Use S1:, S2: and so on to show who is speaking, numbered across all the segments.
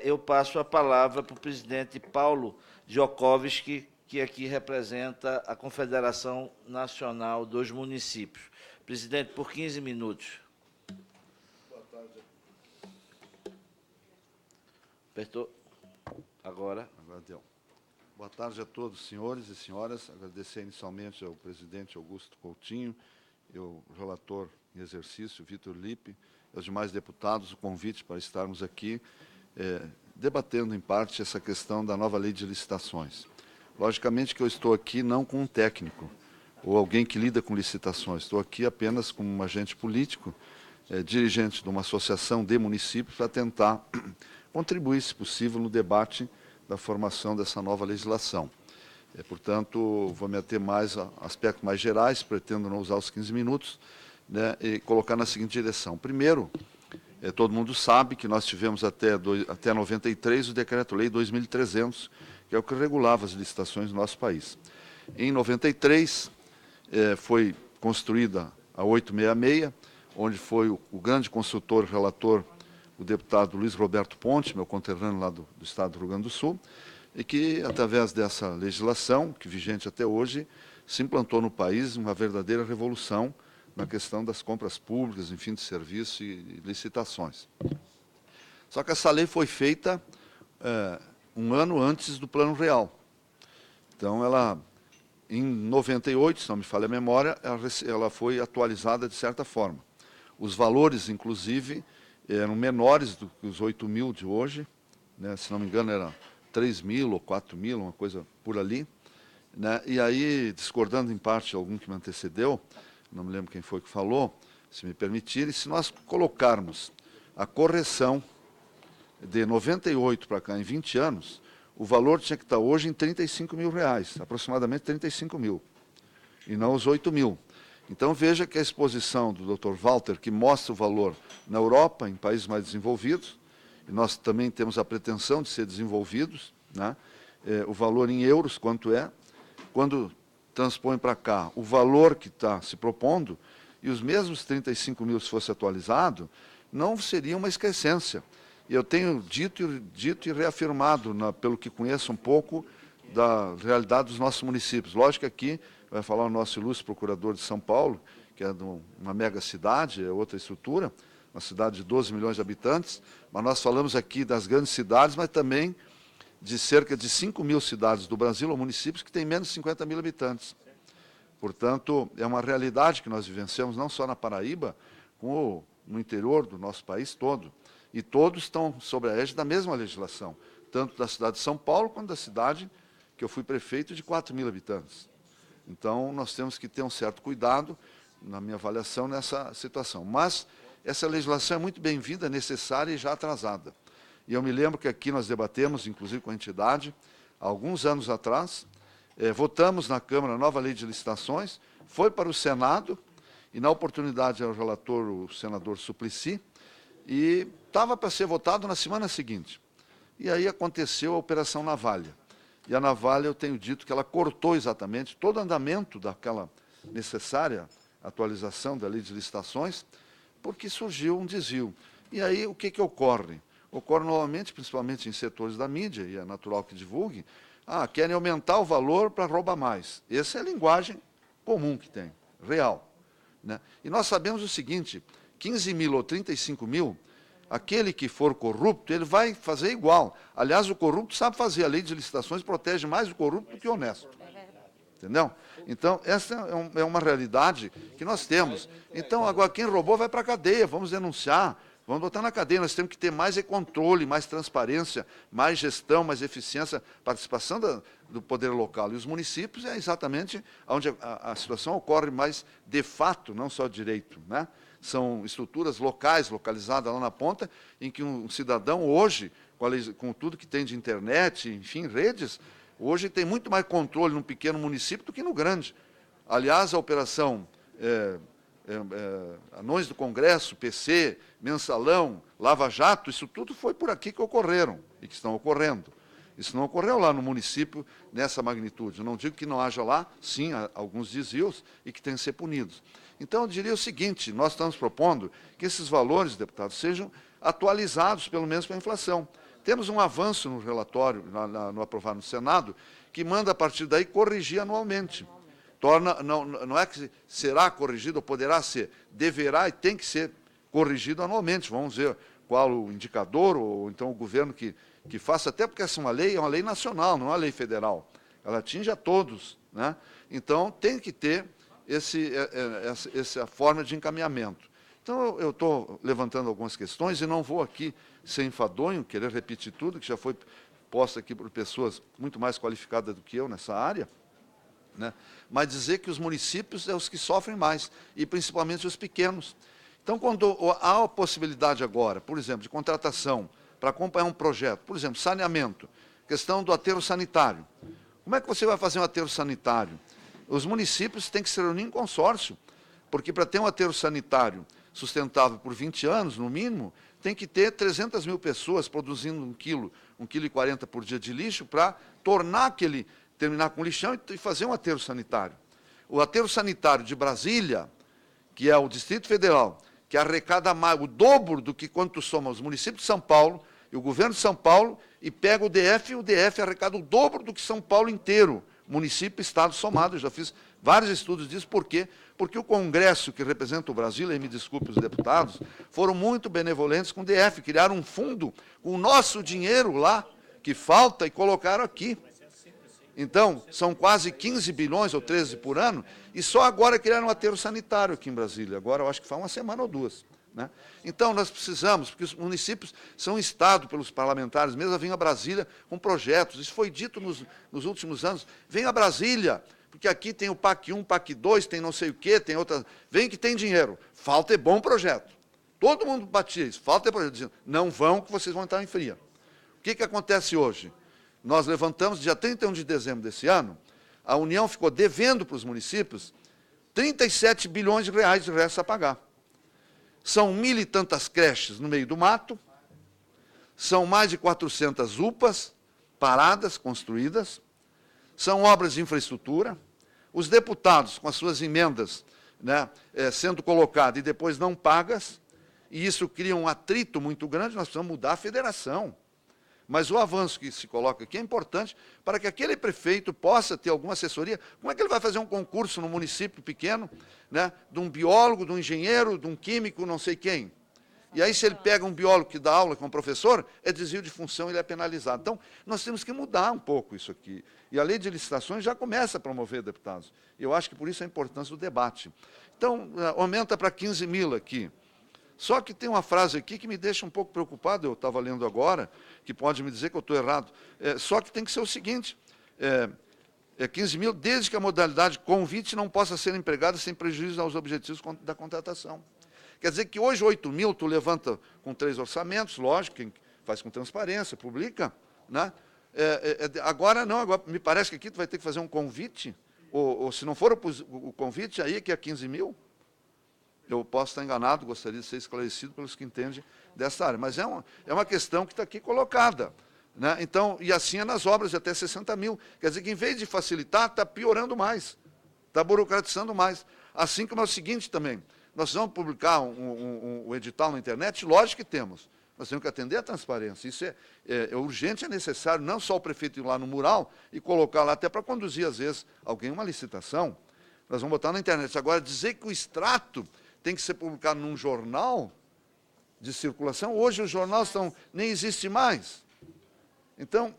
S1: Eu passo a palavra para o presidente Paulo Jokovski, que aqui representa a Confederação Nacional dos Municípios. Presidente, por 15 minutos.
S2: Boa tarde.
S1: Apertou? Agora.
S2: Agora deu. Boa tarde a todos, senhores e senhoras. Agradecer inicialmente ao presidente Augusto Coutinho e ao relator em exercício, Vitor Lippe, e aos demais deputados, o convite para estarmos aqui debatendo, em parte, essa questão da nova lei de licitações. Logicamente que eu estou aqui não com um técnico ou alguém que lida com licitações, estou aqui apenas como um agente político, dirigente de uma associação de municípios, para tentar contribuir, se possível, no debate da formação dessa nova legislação. Portanto, vou me ater mais a aspectos mais gerais, pretendo não usar os 15 minutos, né, e colocar na seguinte direção. Primeiro, todo mundo sabe que nós tivemos até 93 o Decreto-Lei 2.300, que é o que regulava as licitações no nosso país. Em 93, foi construída a 866, onde foi o grande consultor, relator, o deputado Luiz Roberto Ponte, meu conterrâneo lá do estado do Rio Grande do Sul, e que, através dessa legislação, que vigente até hoje, se implantou no país uma verdadeira revolução na questão das compras públicas, enfim, de serviço e licitações. Só que essa lei foi feita um ano antes do Plano Real. Então, em 98, se não me falha a memória, ela foi atualizada de certa forma. Os valores, inclusive, eram menores do que os 8 mil de hoje, né? Se não me engano, era 3 mil ou 4 mil, uma coisa por ali, né? E aí, discordando em parte de algum que me antecedeu, não me lembro quem foi que falou, se me permitirem, se nós colocarmos a correção de 98 para cá em 20 anos, o valor tinha que estar hoje em R$35 mil, aproximadamente 35 mil, e não os 8 mil. Então, veja que a exposição do Dr. Walter, que mostra o valor na Europa, em países mais desenvolvidos, e nós também temos a pretensão de ser desenvolvidos, né? O valor em euros, quanto é, quando transpõe para cá o valor que está se propondo, e os mesmos 35 mil, se fosse atualizado, não seria uma excrescência. E eu tenho dito e reafirmado, pelo que conheço um pouco da realidade dos nossos municípios. Lógico que aqui vai falar o nosso ilustre procurador de São Paulo, que é de uma mega cidade, é outra estrutura, uma cidade de 12 milhões de habitantes, mas nós falamos aqui das grandes cidades, mas também de cerca de 5 mil cidades do Brasil, ou municípios que têm menos de 50 mil habitantes. Portanto, é uma realidade que nós vivenciamos, não só na Paraíba, como no interior do nosso país todo. E todos estão sob a égide da mesma legislação, tanto da cidade de São Paulo, quanto da cidade que eu fui prefeito, de 4 mil habitantes. Então, nós temos que ter um certo cuidado, na minha avaliação, nessa situação. Mas essa legislação é muito bem-vinda, necessária e já atrasada. E eu me lembro que aqui nós debatemos, inclusive com a entidade, há alguns anos atrás, votamos na Câmara a nova lei de licitações, foi para o Senado, e na oportunidade era o relator, o senador Suplicy, e estava para ser votado na semana seguinte. E aí aconteceu a Operação Navalha. E a Navalha, eu tenho dito que ela cortou exatamente todo o andamento daquela necessária atualização da lei de licitações, porque surgiu um desvio. E aí, o que ocorre? Ocorre novamente, principalmente em setores da mídia, e é natural que divulgue, querem aumentar o valor para roubar mais. Essa é a linguagem comum que tem, real, né? E nós sabemos o seguinte, 15 mil ou 35 mil, aquele que for corrupto, ele vai fazer igual. Aliás, o corrupto sabe fazer, a lei de licitações protege mais o corrupto do que o honesto. Entendeu? Então, essa é uma realidade que nós temos. Então, agora, quem roubou vai para a cadeia, vamos denunciar, vamos botar na cadeia. Nós temos que ter mais controle, mais transparência, mais gestão, mais eficiência, participação do poder local. E os municípios é exatamente onde a situação ocorre mais de fato, não só direito, né? São estruturas locais, localizadas lá na ponta, em que um cidadão hoje, com tudo que tem de internet, enfim, redes, hoje tem muito mais controle num pequeno município do que no grande. Aliás, a operação Anões do Congresso, PC, Mensalão, Lava Jato, isso tudo foi por aqui que ocorreram e que estão ocorrendo. Isso não ocorreu lá no município nessa magnitude. Eu não digo que não haja lá, sim, alguns desvios e que tenham que ser punidos. Então, eu diria o seguinte, nós estamos propondo que esses valores, deputados, sejam atualizados, pelo menos para a inflação. Temos um avanço no relatório, no aprovado no Senado, que manda, a partir daí, corrigir anualmente. Não é que será corrigido ou poderá ser, deverá e tem que ser corrigido anualmente. Vamos ver qual o indicador, ou então o governo que faça, até porque essa é uma lei nacional, não é uma lei federal. Ela atinge a todos, né? Então, tem que ter essa forma de encaminhamento. Então, eu estou levantando algumas questões e não vou aqui ser enfadonho, querer repetir tudo, que já foi posto aqui por pessoas muito mais qualificadas do que eu nessa área, né? Mas dizer que os municípios são os que sofrem mais, e principalmente os pequenos. Então, quando há a possibilidade agora, por exemplo, de contratação para acompanhar um projeto, por exemplo, saneamento, questão do aterro sanitário. Como é que você vai fazer um aterro sanitário? Os municípios têm que se reunir em consórcio, porque para ter um aterro sanitário sustentável por 20 anos, no mínimo, tem que ter 300 mil pessoas produzindo 1,40 kg por dia de lixo para terminar com o lixão e fazer um aterro sanitário. O aterro sanitário de Brasília, que é o Distrito Federal, que arrecada mais, o dobro do que quanto soma os municípios de São Paulo e o governo de São Paulo, e pega o DF arrecada o dobro do que São Paulo inteiro, município e estado somado. Eu já fiz vários estudos disso. Por quê? Porque o Congresso, que representa o Brasil, e me desculpe os deputados, foram muito benevolentes com o DF, criaram um fundo com o nosso dinheiro lá, que falta, e colocaram aqui. Então, são quase 15 bilhões ou 13 por ano, e só agora criaram um aterro sanitário aqui em Brasília. Agora, eu acho que faz uma semana ou duas, né? Então, nós precisamos, porque os municípios são instados pelos parlamentares mesmo a vir a Brasília com projetos. Isso foi dito nos últimos anos. Vem a Brasília, porque aqui tem o PAC 1, PAC 2, tem não sei o quê, tem outra. Vem que tem dinheiro. Falta é bom projeto. Todo mundo batia isso. Falta é projeto. Dizendo, não vão, que vocês vão entrar em fria. O que acontece hoje? Nós levantamos, dia 31 de dezembro desse ano, a União ficou devendo para os municípios 37 bilhões de reais de restos a pagar. São 1.000 e tantas creches no meio do mato, são mais de 400 UPAs paradas, construídas, são obras de infraestrutura. Os deputados, com as suas emendas, né, sendo colocadas e depois não pagas, e isso cria um atrito muito grande. Nós precisamos mudar a federação. Mas o avanço que se coloca aqui é importante para que aquele prefeito possa ter alguma assessoria. Como é que ele vai fazer um concurso no município pequeno, né, de um biólogo, de um engenheiro, de um químico, não sei quem? E aí, se ele pega um biólogo que dá aula, que é um professor, é desvio de função, ele é penalizado. Então, nós temos que mudar um pouco isso aqui. E a lei de licitações já começa a promover deputados. E eu acho que por isso a importância do debate. Então, aumenta para 15 mil aqui. Só que tem uma frase aqui que me deixa um pouco preocupado, eu estava lendo agora, que pode me dizer que eu estou errado. Só que tem que ser o seguinte, 15 mil, desde que a modalidade convite não possa ser empregada sem prejuízo aos objetivos da contratação. Quer dizer que hoje 8 mil tu levanta com 3 orçamentos, lógico, quem faz com transparência, publica, né? Agora não, agora me parece que aqui tu vai ter que fazer um convite, ou se não for o convite, aí que é 15 mil. Eu posso estar enganado, gostaria de ser esclarecido pelos que entendem dessa área. Mas é uma questão que está aqui colocada, né? Então, e assim é nas obras de até 60 mil. Quer dizer que, em vez de facilitar, está piorando mais, está burocratizando mais. Assim como é o seguinte também, nós vamos publicar um edital na internet, lógico que temos. Nós temos que atender a transparência. Isso é urgente, é necessário, não só o prefeito ir lá no mural e colocar lá, até para conduzir, às vezes, alguém a uma licitação. Nós vamos botar na internet. Agora, dizer que o extrato tem que ser publicado num jornal de circulação. Hoje os jornais nem existem mais. Então,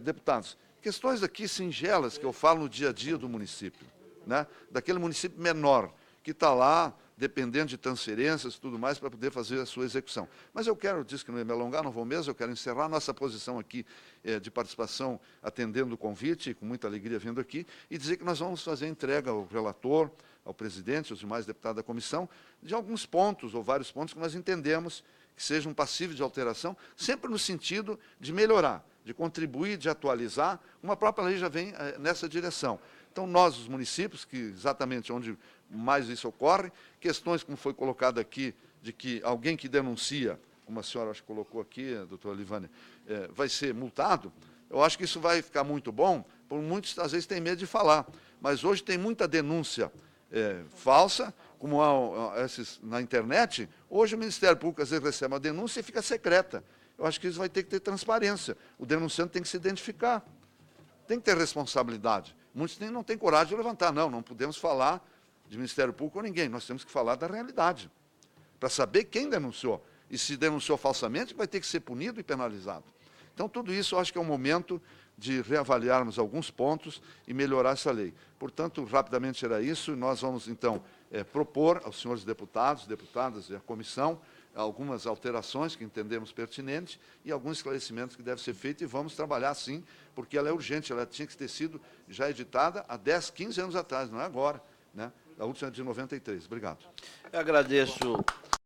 S2: deputados, questões aqui singelas que eu falo no dia a dia do município, né? Daquele município menor, que está lá, dependendo de transferências e tudo mais, para poder fazer a sua execução. Mas eu disse que não ia me alongar, não vou mesmo, eu quero encerrar nossa posição aqui de participação, atendendo o convite, com muita alegria vindo aqui, e dizer que nós vamos fazer entrega ao relator, ao presidente, aos demais deputados da comissão, de alguns pontos, ou vários pontos, que nós entendemos que sejam passíveis de alteração, sempre no sentido de melhorar, de contribuir, de atualizar. Uma própria lei já vem nessa direção. Então, nós, os municípios, que exatamente onde mais isso ocorre, questões como foi colocado aqui, de que alguém que denuncia, como a senhora acho que colocou aqui, doutora Livânia, vai ser multado, eu acho que isso vai ficar muito bom, por muitos, às vezes, têm medo de falar. Mas hoje tem muita denúncia falsa, como há esses na internet, hoje o Ministério Público às vezes recebe uma denúncia e fica secreta. Eu acho que isso vai ter que ter transparência. O denunciante tem que se identificar, tem que ter responsabilidade. Muitos não têm coragem de levantar. Não podemos falar de Ministério Público com ninguém, nós temos que falar da realidade, para saber quem denunciou. E se denunciou falsamente, vai ter que ser punido e penalizado. Então, tudo isso eu acho que é um momento de reavaliarmos alguns pontos e melhorar essa lei. Portanto, rapidamente era isso, e nós vamos, então, propor aos senhores deputados, deputadas e à comissão algumas alterações que entendemos pertinentes e alguns esclarecimentos que devem ser feitos, e vamos trabalhar sim, porque ela é urgente, ela tinha que ter sido já editada há 10, 15 anos atrás, não é agora, né? A última é de 93. Obrigado.
S1: Eu agradeço